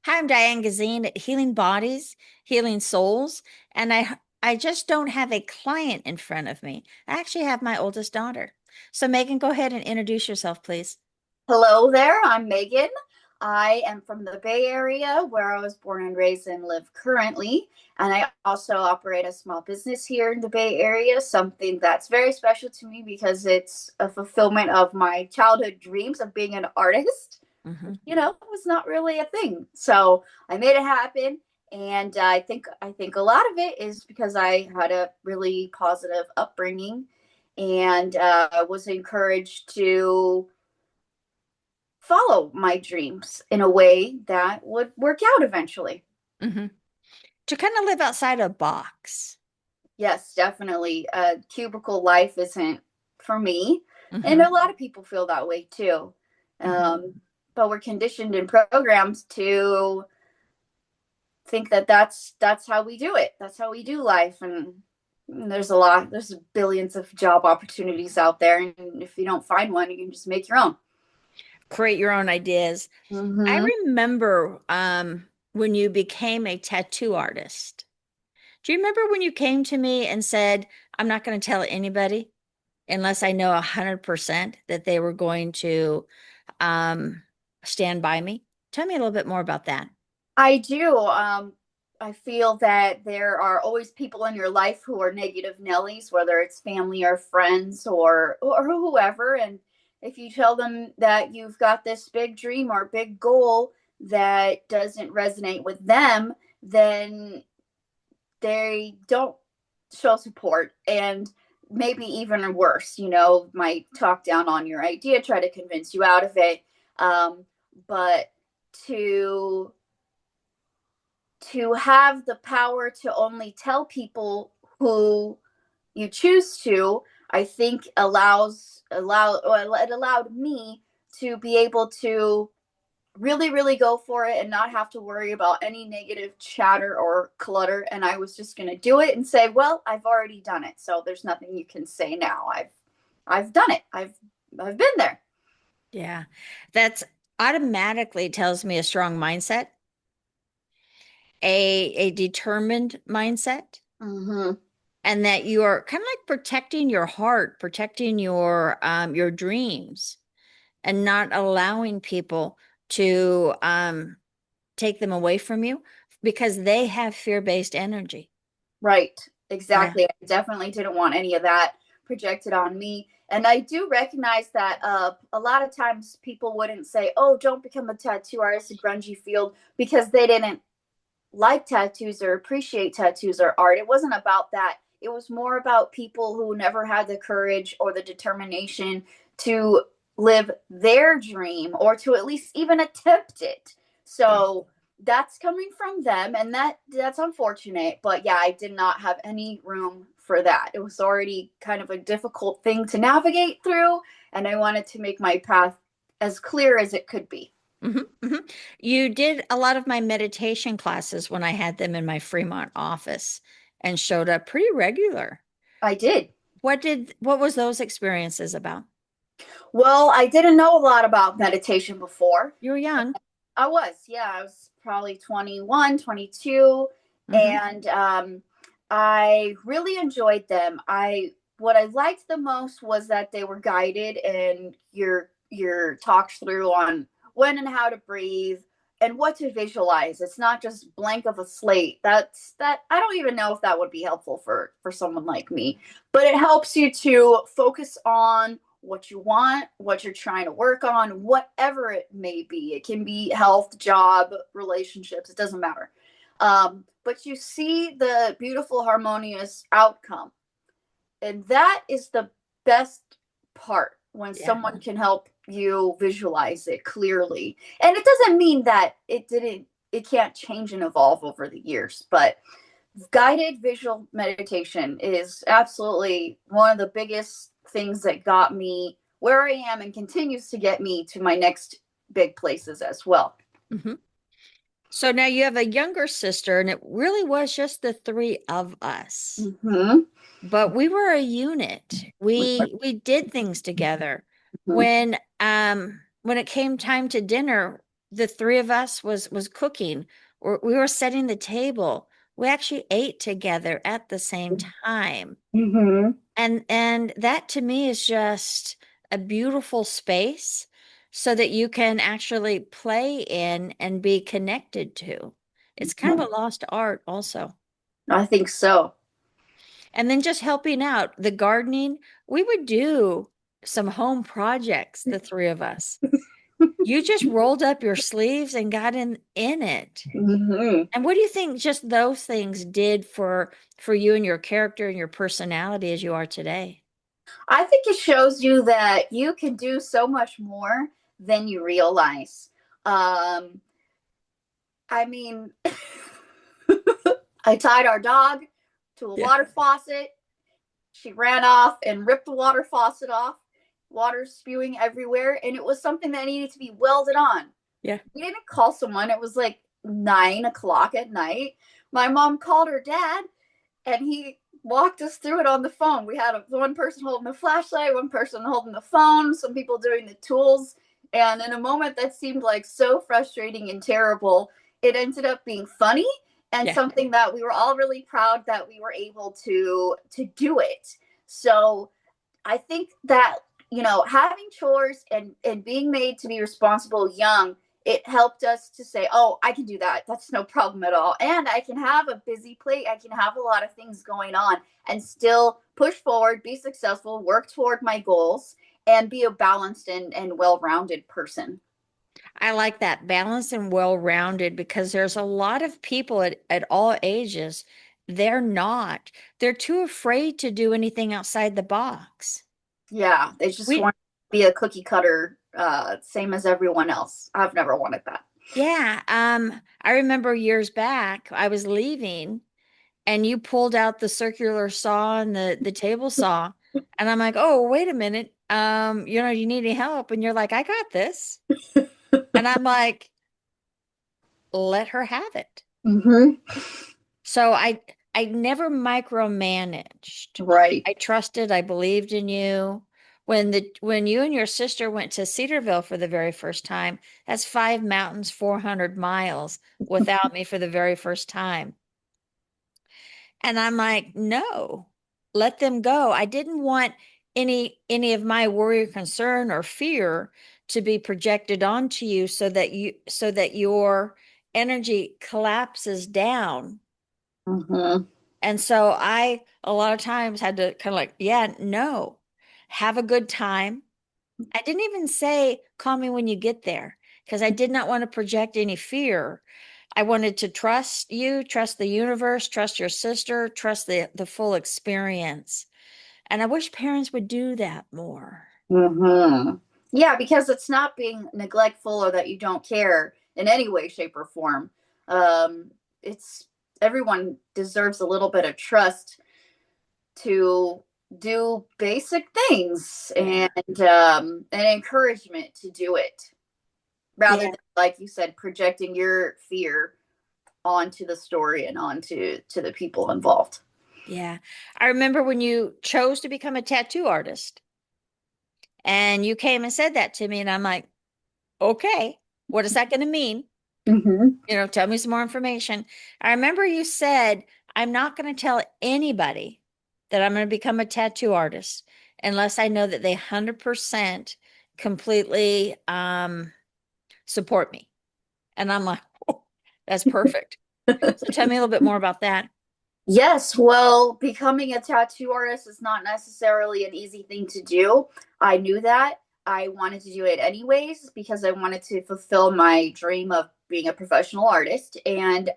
Hi, I'm Diane Gazine at Healing Bodies, Healing Souls, and I just don't have a client in front of me. I actually have my oldest daughter. So Megan, go ahead and introduce yourself, please. Hello there, I'm Megan. I am from the Bay Area where I was born and raised and live currently. And I also operate a small business here in the Bay Area, something that's very special to me because it's a fulfillment of my childhood dreams of being an artist. Hmm. Was not really a thing. So I made it happen. And I think a lot of it is because I had a really positive upbringing and was encouraged to follow my dreams in a way that would work out eventually. Hmm. To kind of live outside a box. Yes, definitely. Cubicle life isn't for me. And Hmm. a lot of people feel that way too. Hmm. Um, but we're conditioned and programmed to think that that's how we do it. That's how we do life. And there's billions of job opportunities out there. And if you don't find one, you can just make your own. Create your own ideas. I Mm-hmm. remember when you became a tattoo artist. Do you remember when you came to me and said, I'm not going to tell anybody unless I know 100% that they were going to um, stand by me? Tell me a little bit more about that. I do. I feel that there are always people in your life who are negative Nellies, whether it's family or friends or whoever. And if you tell them that you've got this big dream or big goal that doesn't resonate with them, then they don't show support and maybe even worse, might talk down on your idea, try to convince you out of it. But to to have the power to only tell people who you choose to, I think it allowed me to be able to really really go for it and not have to worry about any negative chatter or clutter, and I was just going to do it and say, well, I've already done it, so there's nothing you can say now. I've done it. I've been there. Yeah, that's automatically tells me a strong mindset, a determined mindset, Mhm. and that you are kind of like protecting your heart, protecting your dreams, and not allowing people to take them away from you because they have fear-based energy. Right. Yeah. Exactly. I definitely didn't want any of that projected on me. And I do recognize that a lot of times people wouldn't say, oh, don't become a tattoo artist, a grungy field, because they didn't like tattoos or appreciate tattoos or art. It wasn't about that. It was more about people who never had the courage or the determination to live their dream or to at least even attempt it. Yeah. So that's coming from them, and that's unfortunate. But yeah, I did not have any room for that. It was already kind of a difficult thing to navigate through, and I wanted to make my path as clear as it could be. Hmm. Hmm. You did a lot of my meditation classes when I had them in my Fremont office and showed up pretty regular. I did. What was those experiences about? Well, I didn't know a lot about meditation before. You were young. I was, yeah, I was probably 21, 22, Hmm. and I really enjoyed them. I What I liked the most was that they were guided and you're talked through on when and how to breathe and what to visualize. It's not just blank of a slate. That I don't even know if that would be helpful for someone like me, but it helps you to focus on what you want, what you're trying to work on, whatever it may be. It can be health, job, relationships, it doesn't matter. But you see the beautiful, harmonious outcome. And that is the best part when Yeah. someone can help you visualize it clearly. And it doesn't mean that it can't change and evolve over the years, but guided visual meditation is absolutely one of the biggest things that got me where I am and continues to get me to my next big places as well. Hmm. So now you have a younger sister, and it really was just the three of us. Mm-hmm. But we were a unit. We did things together. Mm-hmm. When it came time to dinner, the three of us was cooking, or we were setting the table. We actually ate together at the same time. Mm-hmm. And that to me is just a beautiful space so that you can actually play in and be connected to. It's kind of a lost art also. I think so. And then just helping out the gardening, we would do some home projects, the three of us. You just rolled up your sleeves and got in it. Mm-hmm. And what do you think just those things did for you and your character and your personality as you are today? I think it shows you that you can do so much more than you realize. Um, I mean, I tied our dog to a Yeah. water faucet. She ran off and ripped the water faucet off, water spewing everywhere, and it was something that needed to be welded on. Yeah. We didn't call someone. It was like 9 o'clock at night. My mom called her dad, and he walked us through it on the phone. We had one person holding the flashlight, one person holding the phone, some people doing the tools. And in a moment that seemed like so frustrating and terrible, it ended up being funny and Yeah. something that we were all really proud that we were able to do it. So I think that, having chores and being made to be responsible young, it helped us to say, oh, I can do that. That's no problem at all. And I can have a busy plate. I can have a lot of things going on and still push forward, be successful, work toward my goals, and be a balanced and well-rounded person. I like that balanced and well-rounded because there's a lot of people at all ages, they're not. They're too afraid to do anything outside the box. Yeah, they just We, want to be a cookie cutter, same as everyone else. I've never wanted that. yeah, I remember years back, I was leaving and you pulled out the circular saw and the table saw. And I'm like, oh, wait a minute. You need any help? And you're like, I got this. And I'm like, let her have it. Mm-hmm. So I never micromanaged. Right. I trusted, I believed in you. When you and your sister went to Cedarville for the very first time, that's 5 mountains, 400 miles without me for the very first time. And I'm like, no, let them go. I didn't want any of my worry or concern or fear to be projected onto you so that your energy collapses down. Mm-hmm. And so I a lot of times had to kind of like, yeah, no, have a good time. I didn't even say call me when you get there because I did not want to project any fear. I wanted to trust you, trust the universe, trust your sister, trust the full experience. And I wish parents would do that more. Mm-hmm. Yeah, because it's not being neglectful or that you don't care in any way, shape, or form. It's everyone deserves a little bit of trust to do basic things Yeah. and encouragement to do it rather Yeah. than, like you said, projecting your fear onto the story and onto the people involved. Yeah. I remember when you chose to become a tattoo artist and you came and said that to me, and I'm like, okay, what is that going to mean? Mm-hmm. Tell me some more information. I remember you said, I'm not going to tell anybody that I'm going to become a tattoo artist unless I know that they 100% completely support me. And I'm like, oh, that's perfect. So tell me a little bit more about that. Yes, well, becoming a tattoo artist is not necessarily an easy thing to do. I knew that. I wanted to do it anyways because I wanted to fulfill my dream of being a professional artist. And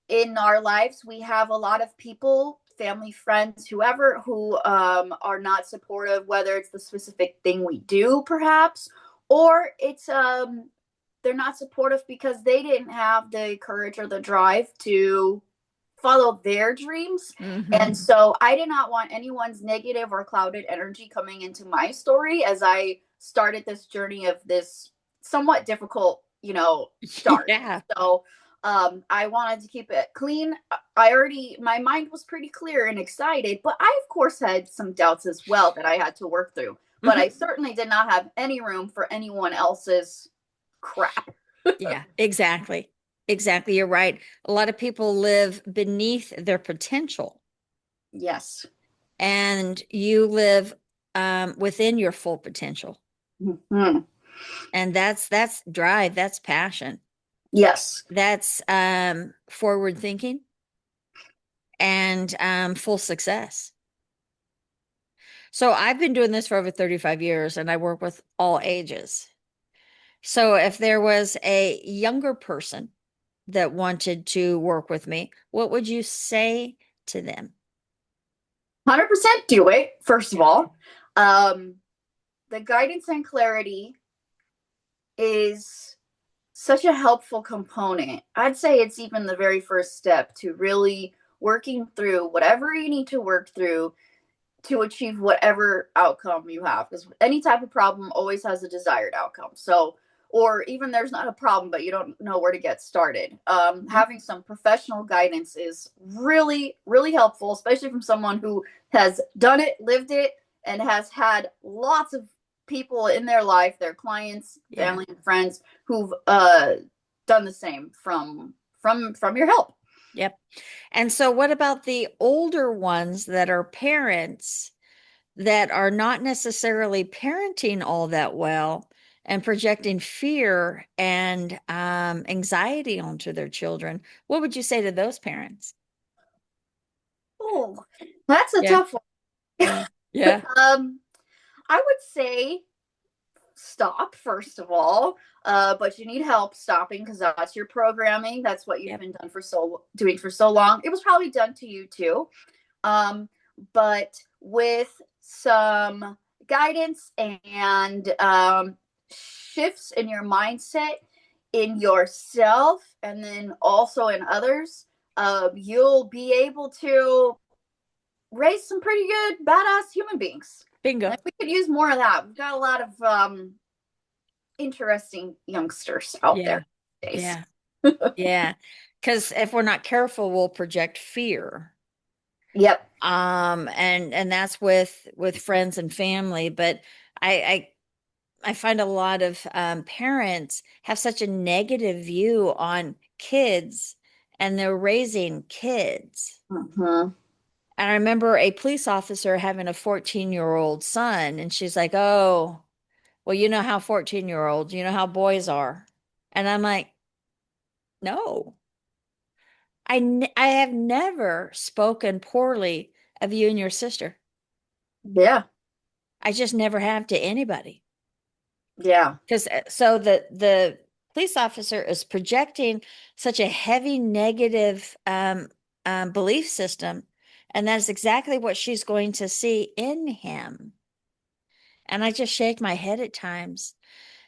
in our lives, we have a lot of people, family, friends, whoever, who are not supportive, whether it's the specific thing we do, perhaps, or it's they're not supportive because they didn't have the courage or the drive to follow their dreams. Hmm. And so I did not want anyone's negative or clouded energy coming into my story as I started this journey of this somewhat difficult, start. Yeah. So I wanted to keep it clean. My mind was pretty clear and excited, but I, of course, had some doubts as well that I had to work through. But I Hmm. certainly did not have any room for anyone else's crap. Yeah, exactly. Exactly. You're right. A lot of people live beneath their potential, Yes. and you live within your full potential. Mhm. And that's drive, that's passion, Yes. that's forward thinking, and full success. So I've been doing this for over 35 years, and I work with all ages. So if there was a younger person that wanted to work with me, what would you say to them? 100% do it, first of all. Um, the guidance and clarity is such a helpful component. I'd say it's even the very first step to really working through whatever you need to work through to achieve whatever outcome you have, because any type of problem always has a desired outcome. So, or even there's not a problem but you don't know where to get started, Mhm. having some professional guidance is really really helpful, especially from someone who has done it, lived it, and has had lots of people in their life, their clients, Yeah. family and friends, who've done the same from your help. Yep. And so what about the older ones that are parents that are not necessarily parenting all that well and projecting fear and anxiety onto their children? What would you say to those parents? Oh, that's a Yeah. tough one. Yeah. Yeah. I would say stop first of all, but you need help stopping because that's your programming. That's what you've Yep. been done for so doing for so long. It was probably done to you too, um, but with some guidance and shifts in your mindset, in yourself, and then also in others, you'll be able to raise some pretty good badass human beings. And Bingo. we could use more of that. We've got a lot of interesting youngsters out there Yeah. these days. Yeah. Yeah. Because if we're not careful, we'll project fear. Yep. And that's with friends and family. But I I find a lot of parents have such a negative view on kids, and they're raising kids. Mm-hmm. And I remember a police officer having a 14-year-old son, and she's like, "Oh, well, you know how 14-year-olds, you know how boys are." And I'm like, "No, I have never spoken poorly of you and your sister. Yeah. I just never have to anybody." Yeah. Because so the police officer is projecting such a heavy negative belief system, and that's exactly what she's going to see in him. And I just shake my head at times.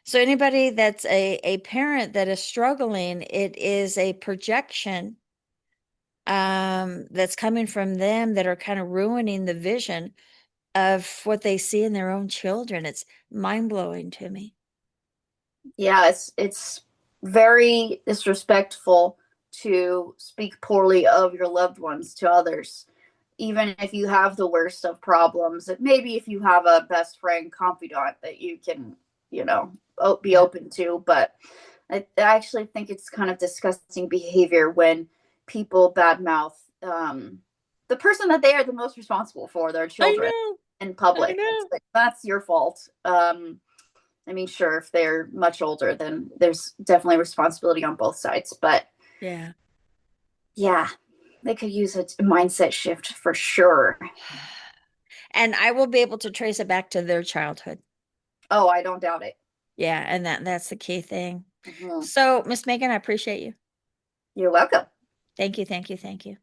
So anybody that's a parent that is struggling, it is a projection that's coming from them that are kind of ruining the vision of what they see in their own children. It's mind blowing to me. Yeah. It's very disrespectful to speak poorly of your loved ones to others, even if you have the worst of problems. Maybe if you have a best friend confidant that you can, you know, be Yeah. open to. But I actually think it's kind of disgusting behavior when people badmouth the person that they are the most responsible for, their I children, know. in I public. It's know. like that's your fault. I mean, sure, if they're much older, then there's definitely responsibility on both sides. But Yeah. yeah, they could use a mindset shift for sure. And I will be able to trace it back to their childhood. Oh, I don't doubt it. Yeah, and that's the key thing. Mhm. So, Miss Megan, I appreciate you. You're welcome. Thank you, thank you, thank you.